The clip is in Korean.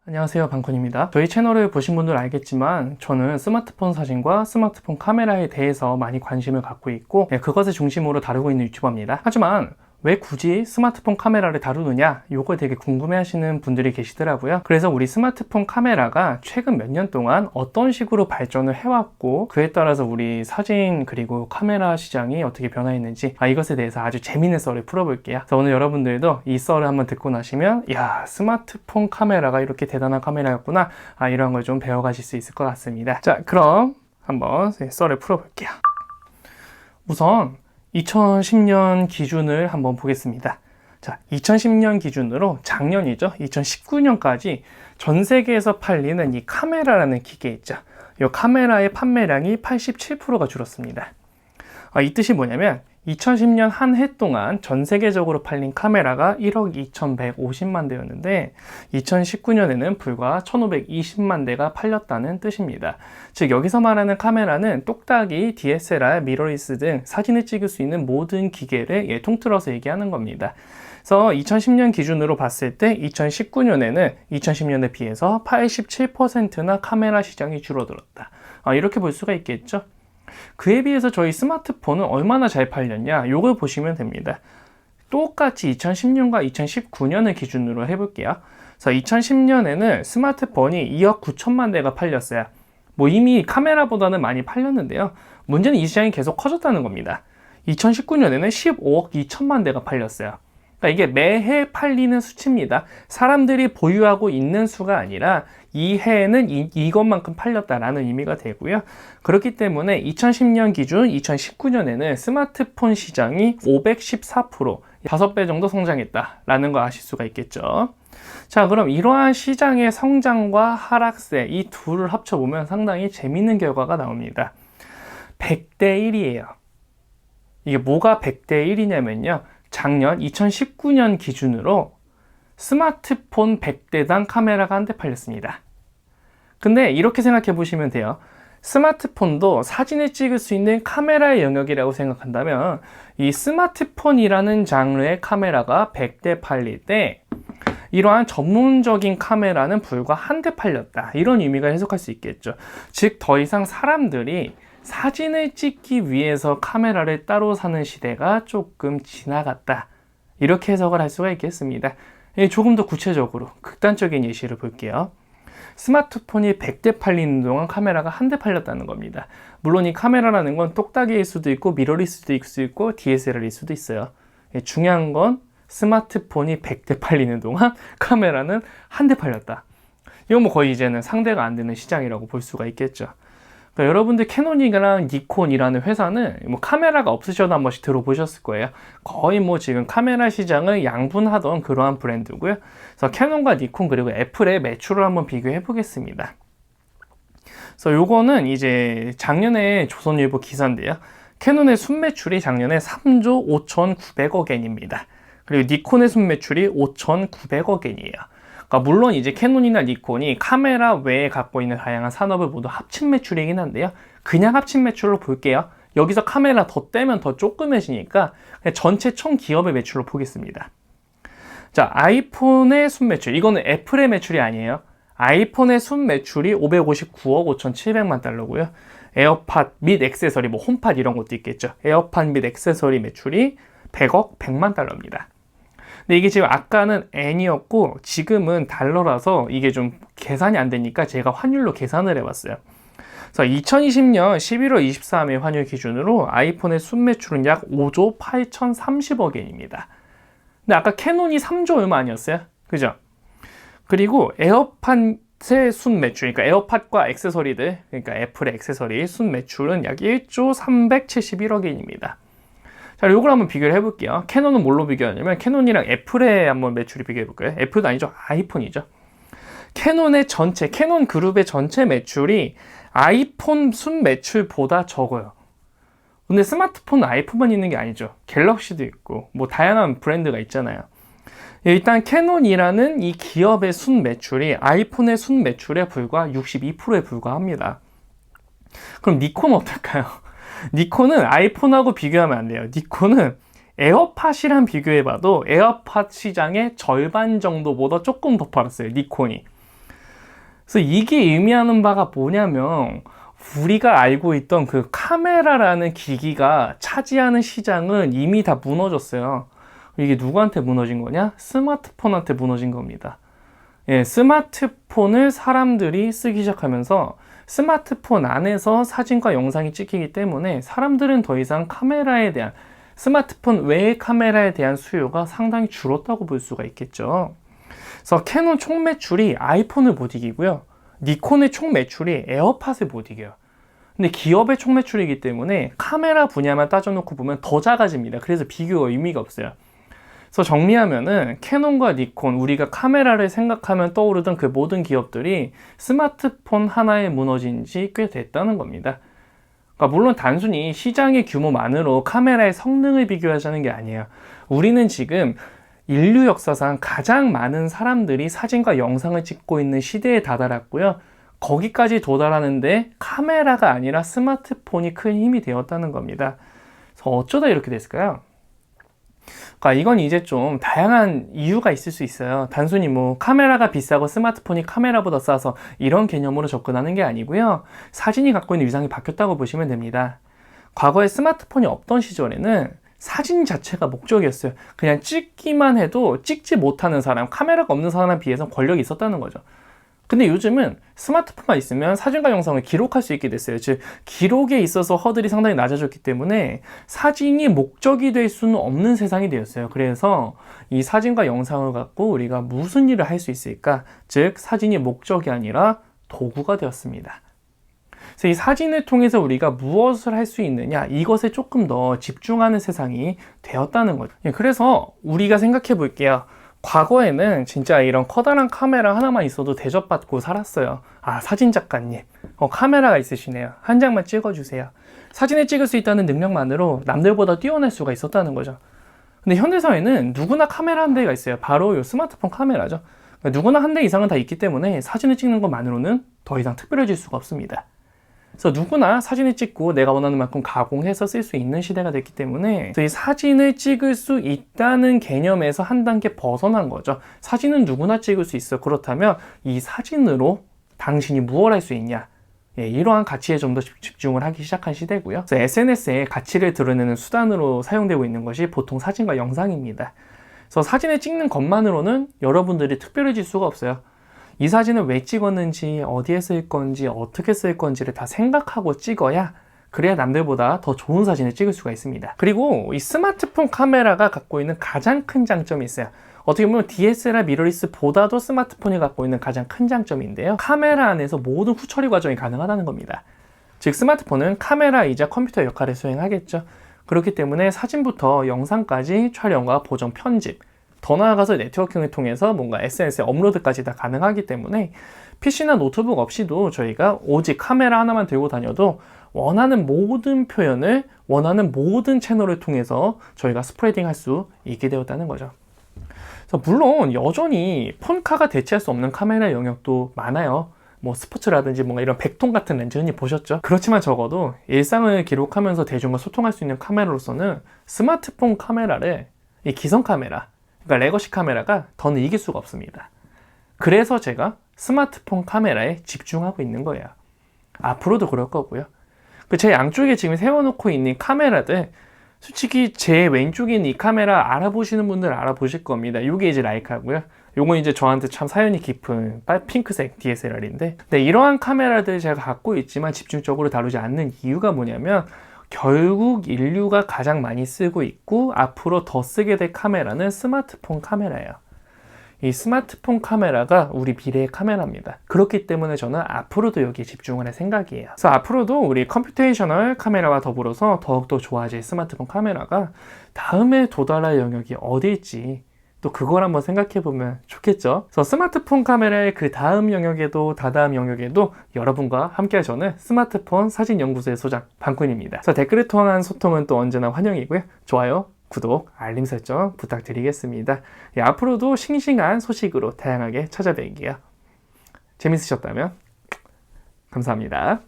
안녕하세요, 방콘입니다. 저희 채널을 보신 분들 알겠지만 저는 스마트폰 사진과 스마트폰 카메라에 대해서 많이 관심을 갖고 있고 그것을 중심으로 다루고 있는 유튜버입니다. 하지만 왜 굳이 스마트폰 카메라를 다루느냐, 요걸 되게 궁금해 하시는 분들이 계시더라고요. 그래서 우리 스마트폰 카메라가 최근 몇 년 동안 어떤 식으로 발전을 해왔고 그에 따라서 우리 사진 그리고 카메라 시장이 어떻게 변화했는지 이것에 대해서 아주 재밌는 썰을 풀어볼게요. 그래서 오늘 여러분들도 이 썰을 한번 듣고 나시면 야, 스마트폰 카메라가 이렇게 대단한 카메라였구나, 이런 걸 좀 배워가실 수 있을 것 같습니다. 자, 그럼 한번 썰을 풀어볼게요. 우선 2010년 기준을 한번 보겠습니다. 자, 2010년 기준으로 작년이죠. 2019년까지 전 세계에서 팔리는 이 카메라라는 기계 있죠. 이 카메라의 판매량이 87%가 줄었습니다. 이 뜻이 뭐냐면 2010년 한 해 동안 전 세계적으로 팔린 카메라가 1억 2150만 대였는데 2019년에는 불과 1520만 대가 팔렸다는 뜻입니다. 즉 여기서 말하는 카메라는 똑딱이, DSLR, 미러리스 등 사진을 찍을 수 있는 모든 기계를 통틀어서 얘기하는 겁니다. 그래서 2010년 기준으로 봤을 때 2019년에는 2010년에 비해서 87%나 카메라 시장이 줄어들었다. 이렇게 볼 수가 있겠죠. 그에 비해서 저희 스마트폰은 얼마나 잘 팔렸냐, 요걸 보시면 됩니다. 똑같이 2010년과 2019년을 기준으로 해볼게요. 그래서 2010년에는 스마트폰이 2억 9천만 대가 팔렸어요. 이미 카메라보다는 많이 팔렸는데요. 문제는 이 시장이 계속 커졌다는 겁니다. 2019년에는 15억 2천만 대가 팔렸어요. 그러니까 이게 매해 팔리는 수치입니다. 사람들이 보유하고 있는 수가 아니라 이 해에는 이것만큼 팔렸다라는 의미가 되고요. 그렇기 때문에 2010년 기준 2019년에는 스마트폰 시장이 514%, 5배 정도 성장했다라는 거 아실 수가 있겠죠. 자, 그럼 이러한 시장의 성장과 하락세, 이 둘을 합쳐보면 상당히 재밌는 결과가 나옵니다. 100대 1이에요. 이게 뭐가 100대 1이냐면요. 작년 2019년 기준으로 스마트폰 100대당 카메라가 한 대 팔렸습니다. 근데 이렇게 생각해 보시면 돼요. 스마트폰도 사진을 찍을 수 있는 카메라의 영역이라고 생각한다면 이 스마트폰이라는 장르의 카메라가 100대 팔릴 때 이러한 전문적인 카메라는 불과 한 대 팔렸다, 이런 의미가 해석할 수 있겠죠. 즉 더 이상 사람들이 사진을 찍기 위해서 카메라를 따로 사는 시대가 조금 지나갔다, 이렇게 해석을 할 수가 있겠습니다. 조금 더 구체적으로 극단적인 예시를 볼게요. 스마트폰이 100대 팔리는 동안 카메라가 한 대 팔렸다는 겁니다. 물론 이 카메라라는 건 똑딱이일 수도 있고 미러리스도 있을 수 있고 DSLR일 수도 있어요. 중요한 건 스마트폰이 100대 팔리는 동안 카메라는 한 대 팔렸다. 이건 거의 이제는 상대가 안 되는 시장이라고 볼 수가 있겠죠. 그러니까 여러분들 캐논이랑 니콘이라는 회사는 카메라가 없으셔도 한 번씩 들어보셨을 거예요. 거의 지금 카메라 시장을 양분하던 그러한 브랜드고요. 그래서 캐논과 니콘 그리고 애플의 매출을 한번 비교해 보겠습니다. 그래서 요거는 이제 작년에 조선일보 기사인데요. 캐논의 순매출이 작년에 3조 5,900억 엔입니다. 그리고 니콘의 순매출이 5,900억 엔이에요. 물론 이제 캐논이나 니콘이 카메라 외에 갖고 있는 다양한 산업을 모두 합친 매출이긴 한데요. 그냥 합친 매출로 볼게요. 여기서 카메라 더 떼면 더 조그매지니까 전체 총 기업의 매출로 보겠습니다. 자, 아이폰의 순매출, 이거는 애플의 매출이 아니에요. 아이폰의 순매출이 559억 5,700만 달러고요. 에어팟 및 액세서리, 홈팟 이런 것도 있겠죠. 에어팟 및 액세서리 매출이 100억 100만 달러입니다. 근데 이게 지금 아까는 엔이었고 지금은 달러라서 이게 좀 계산이 안 되니까 제가 환율로 계산을 해봤어요. 그래서 2020년 11월 23일 환율 기준으로 아이폰의 순매출은 약 5조 8,030억 엔입니다. 근데 아까 캐논이 3조 얼마 아니었어요? 그죠? 그리고 에어팟의 순매출, 그러니까 에어팟과 액세서리들, 그러니까 애플의 액세서리 순매출은 약 1조 371억 엔입니다. 자, 요걸 한번 비교를 해볼게요. 캐논은 뭘로 비교하냐면 캐논이랑 애플의 한번 매출이 비교해볼까요? 애플도 아니죠, 아이폰이죠. 캐논의 전체, 캐논 그룹의 전체 매출이 아이폰 순매출보다 적어요. 근데 스마트폰은 아이폰만 있는 게 아니죠. 갤럭시도 있고 다양한 브랜드가 있잖아요. 일단 캐논이라는 이 기업의 순매출이 아이폰의 순매출에 불과 62%에 불과합니다. 그럼 니콘은 어떨까요? 니콘은 아이폰하고 비교하면 안 돼요. 니콘은 에어팟이랑 비교해봐도 에어팟 시장의 절반 정도보다 조금 더 팔았어요, 니콘이. 그래서 이게 의미하는 바가 뭐냐면 우리가 알고 있던 그 카메라라는 기기가 차지하는 시장은 이미 다 무너졌어요. 이게 누구한테 무너진 거냐? 스마트폰한테 무너진 겁니다. 예, 스마트폰을 사람들이 쓰기 시작하면서 스마트폰 안에서 사진과 영상이 찍히기 때문에 사람들은 더 이상 카메라에 대한, 스마트폰 외의 카메라에 대한 수요가 상당히 줄었다고 볼 수가 있겠죠. 그래서 캐논 총 매출이 아이폰을 못 이기고요. 니콘의 총 매출이 에어팟을 못 이겨요. 근데 기업의 총 매출이기 때문에 카메라 분야만 따져놓고 보면 더 작아집니다. 그래서 비교가 의미가 없어요. 그래서 정리하면은 캐논과 니콘, 우리가 카메라를 생각하면 떠오르던 그 모든 기업들이 스마트폰 하나에 무너진 지 꽤 됐다는 겁니다. 그러니까 물론 단순히 시장의 규모만으로 카메라의 성능을 비교하자는 게 아니에요. 우리는 지금 인류 역사상 가장 많은 사람들이 사진과 영상을 찍고 있는 시대에 다다랐고요. 거기까지 도달하는데 카메라가 아니라 스마트폰이 큰 힘이 되었다는 겁니다. 그래서 어쩌다 이렇게 됐을까요? 그러니까 이건 이제 좀 다양한 이유가 있을 수 있어요. 단순히 뭐 카메라가 비싸고 스마트폰이 카메라보다 싸서 이런 개념으로 접근하는 게 아니고요. 사진이 갖고 있는 위상이 바뀌었다고 보시면 됩니다. 과거에 스마트폰이 없던 시절에는 사진 자체가 목적이었어요. 그냥 찍기만 해도 찍지 못하는 사람, 카메라가 없는 사람에 비해서 권력이 있었다는 거죠. 근데 요즘은 스마트폰만 있으면 사진과 영상을 기록할 수 있게 됐어요. 즉, 기록에 있어서 허들이 상당히 낮아졌기 때문에 사진이 목적이 될 수는 없는 세상이 되었어요. 그래서 이 사진과 영상을 갖고 우리가 무슨 일을 할 수 있을까? 즉, 사진이 목적이 아니라 도구가 되었습니다. 그래서 이 사진을 통해서 우리가 무엇을 할 수 있느냐, 이것에 조금 더 집중하는 세상이 되었다는 거죠. 그래서 우리가 생각해 볼게요. 과거에는 진짜 이런 커다란 카메라 하나만 있어도 대접받고 살았어요. 아, 사진 작가님, 카메라가 있으시네요. 한 장만 찍어주세요. 사진을 찍을 수 있다는 능력만으로 남들보다 뛰어날 수가 있었다는 거죠. 근데 현대사회는 누구나 카메라 한 대가 있어요. 바로 이 스마트폰 카메라죠. 그러니까 누구나 한 대 이상은 다 있기 때문에 사진을 찍는 것만으로는 더 이상 특별해질 수가 없습니다. 그래서 누구나 사진을 찍고 내가 원하는 만큼 가공해서 쓸 수 있는 시대가 됐기 때문에 이 사진을 찍을 수 있다는 개념에서 한 단계 벗어난 거죠. 사진은 누구나 찍을 수 있어. 그렇다면 이 사진으로 당신이 무엇을 할 수 있냐? 예, 이러한 가치에 좀 더 집중을 하기 시작한 시대고요. 그래서 SNS의 가치를 드러내는 수단으로 사용되고 있는 것이 보통 사진과 영상입니다. 그래서 사진을 찍는 것만으로는 여러분들이 특별해질 수가 없어요. 이 사진을 왜 찍었는지, 어디에 쓸 건지, 어떻게 쓸 건지를 다 생각하고 찍어야, 그래야 남들보다 더 좋은 사진을 찍을 수가 있습니다. 그리고 이 스마트폰 카메라가 갖고 있는 가장 큰 장점이 있어요. 어떻게 보면 DSLR 미러리스보다도 스마트폰이 갖고 있는 가장 큰 장점인데요. 카메라 안에서 모든 후처리 과정이 가능하다는 겁니다. 즉, 스마트폰은 카메라이자 컴퓨터 역할을 수행하겠죠. 그렇기 때문에 사진부터 영상까지 촬영과 보정, 편집, 더 나아가서 네트워킹을 통해서 뭔가 SNS에 업로드까지 다 가능하기 때문에 PC나 노트북 없이도 저희가 오직 카메라 하나만 들고 다녀도 원하는 모든 표현을 원하는 모든 채널을 통해서 저희가 스프레딩 할 수 있게 되었다는 거죠. 그래서 물론 여전히 폰카가 대체할 수 없는 카메라 영역도 많아요. 뭐 스포츠라든지 뭔가 이런 백통 같은 렌즈 흔히 보셨죠? 그렇지만 적어도 일상을 기록하면서 대중과 소통할 수 있는 카메라로서는 스마트폰 카메라를 이 기성 카메라, 그러니까 레거시 카메라가 더는 이길 수가 없습니다. 그래서 제가 스마트폰 카메라에 집중하고 있는 거예요. 앞으로도 그럴 거고요. 제 양쪽에 지금 세워놓고 있는 카메라들, 솔직히 제 왼쪽에 있는 이 카메라 알아보시는 분들 알아보실 겁니다. 이게 이제 라이카고요. 요건 이제 저한테 참 사연이 깊은 핑크색 DSLR인데, 근데 이러한 카메라들 제가 갖고 있지만 집중적으로 다루지 않는 이유가 뭐냐면, 결국 인류가 가장 많이 쓰고 있고 앞으로 더 쓰게 될 카메라는 스마트폰 카메라예요. 이 스마트폰 카메라가 우리 미래의 카메라입니다. 그렇기 때문에 저는 앞으로도 여기에 집중을 할 생각이에요. 그래서 앞으로도 우리 컴퓨테이셔널 카메라와 더불어서 더욱더 좋아질 스마트폰 카메라가 다음에 도달할 영역이 어디일지 또 그걸 한번 생각해 보면 좋겠죠. 그래서 스마트폰 카메라의 그 다음 영역에도 다다음 영역에도 여러분과 함께 할 저는 스마트폰 사진연구소의 소장 방꾼입니다. 그래서 댓글을 통한 소통은 또 언제나 환영이고요. 좋아요, 구독, 알림 설정 부탁드리겠습니다. 예, 앞으로도 싱싱한 소식으로 다양하게 찾아뵐게요. 재밌으셨다면 감사합니다.